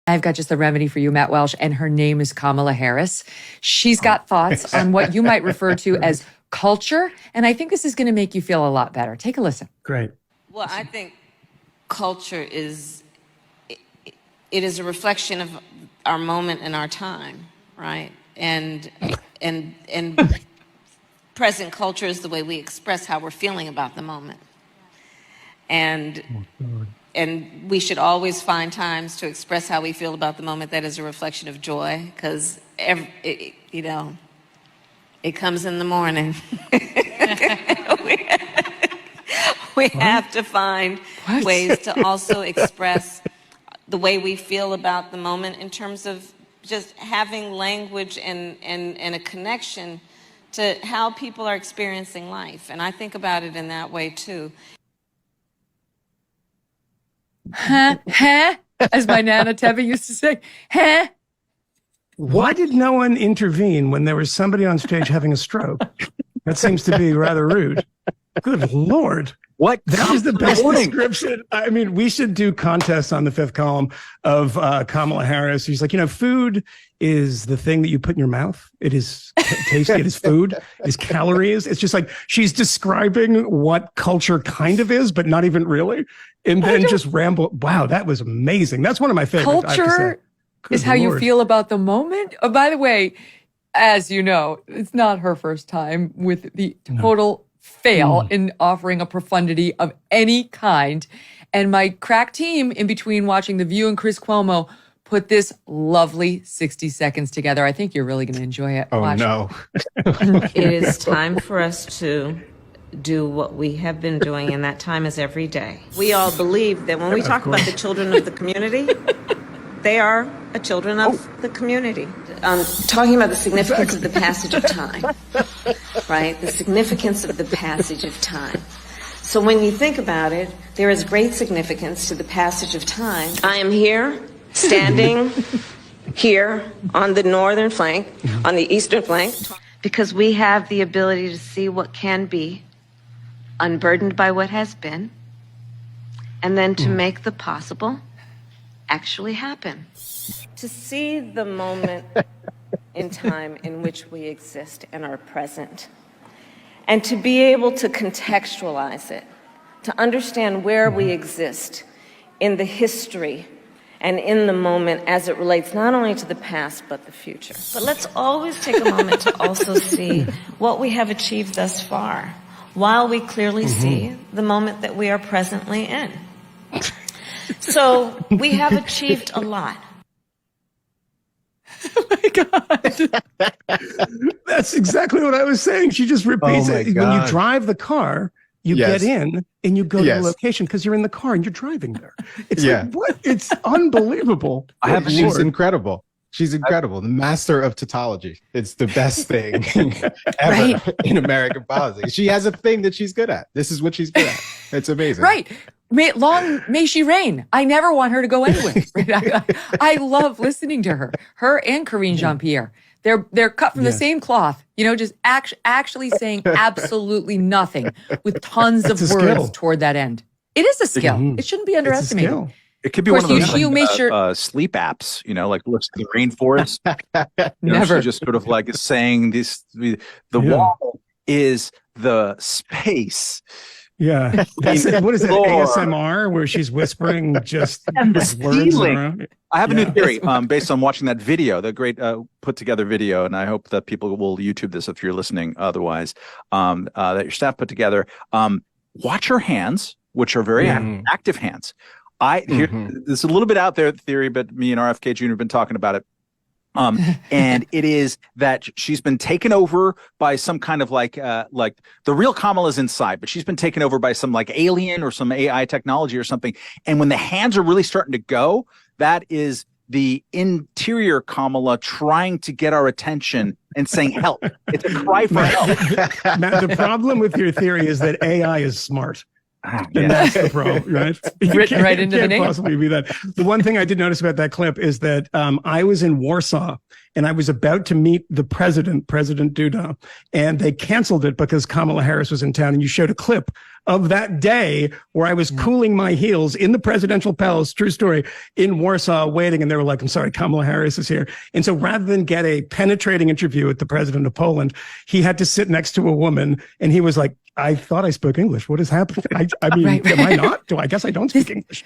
I've got just the remedy for you, Matt Welsh, and her name is Kamala Harris. She's got thoughts on what you might refer to as culture, and I think this is going to make you feel a lot better. Take a listen. Great. Well, I think culture is a reflection of our moment and our time, right? And present culture is the way we express how we're feeling about the moment. And we should always find times to express how we feel about the moment that is a reflection of joy, because it comes in the morning. we have to find ways to also express the way we feel about the moment in terms of just having language and a connection to how people are experiencing life. And I think about it in that way too. Huh? As my Nana Tevye used to say, huh? Why did no one intervene when there was somebody on stage having a stroke? That seems to be rather rude. Good Lord. What? That is the best description. I mean, we should do contests on the Fifth Column of Kamala Harris. She's like, food is the thing that you put in your mouth. It is tasty. It is food. It is calories. It's just like she's describing what culture kind of is, but not even really. And then just ramble. Wow, that was amazing. That's one of my favorites. Culture is how you feel about the moment. Oh, by the way, as you know, it's not her first time with the total fail in offering a profundity of any kind. And my crack team, in between watching The View and Chris Cuomo, put this lovely 60 seconds together. I think you're really going to enjoy it. Oh, Watch. no. It is time for us to do what we have been doing, and that time is every day. We all believe that when we talk about the children of the community, they are children of the community. Talking about the significance of the passage of time, right? The significance of the passage of time. So when you think about it, there is great significance to the passage of time. I am here, standing here on the northern flank, on the eastern flank, because we have the ability to see what can be, unburdened by what has been, and then to make the possible actually happen. To see the moment in time in which we exist and are present, and to be able to contextualize it, to understand where we exist in the history and in the moment as it relates not only to the past but the future. But let's always take a moment to also see what we have achieved thus far, while we clearly see the moment that we are presently in. So we have achieved a lot. Oh my God. That's exactly what I was saying. She just repeats it. When you drive the car, you get in and you go to the location because you're in the car and you're driving there. It's like, what? It's unbelievable. She's incredible. She's incredible. The master of tautology. It's the best thing ever in American politics. She has a thing that she's good at. This is what she's good at. It's amazing. Right. May she reign. I never want her to go anywhere. I love listening to her. Her and Karine Jean-Pierre. They're cut from the same cloth. Just actually saying absolutely nothing with tons of words toward that end. It is a skill. It shouldn't be underestimated. It could be one of those sleep apps, like looks at the rainforest. Never. She just sort of like is saying this. The wall is the space. Yeah. What is it? ASMR, where she's whispering just words around? I have a new theory based on watching that video, the great put together video, and I hope that people will YouTube this if you're listening otherwise, that your staff put together. Watch her hands, which are very active hands. This is a little bit out there theory, but me and RFK Jr. have been talking about it. And it is that she's been taken over by some kind of like the real Kamala's inside, but she's been taken over by some like alien or some AI technology or something. And when the hands are really starting to go, that is the interior Kamala trying to get our attention and saying help. It's a cry for help. Matt, the problem with your theory is that AI is smart. And that's the pro, right? Written right into the name. Can't possibly be that. The one thing I did notice about that clip is that I was in Warsaw and I was about to meet the president, President Duda, and they canceled it because Kamala Harris was in town. And you showed a clip of that day where I was cooling my heels in the presidential palace, true story, in Warsaw waiting. And they were like, I'm sorry, Kamala Harris is here. And so rather than get a penetrating interview with the president of Poland, he had to sit next to a woman. And he was like, I thought I spoke English. What has happened? I mean, am I not? I guess I don't speak English.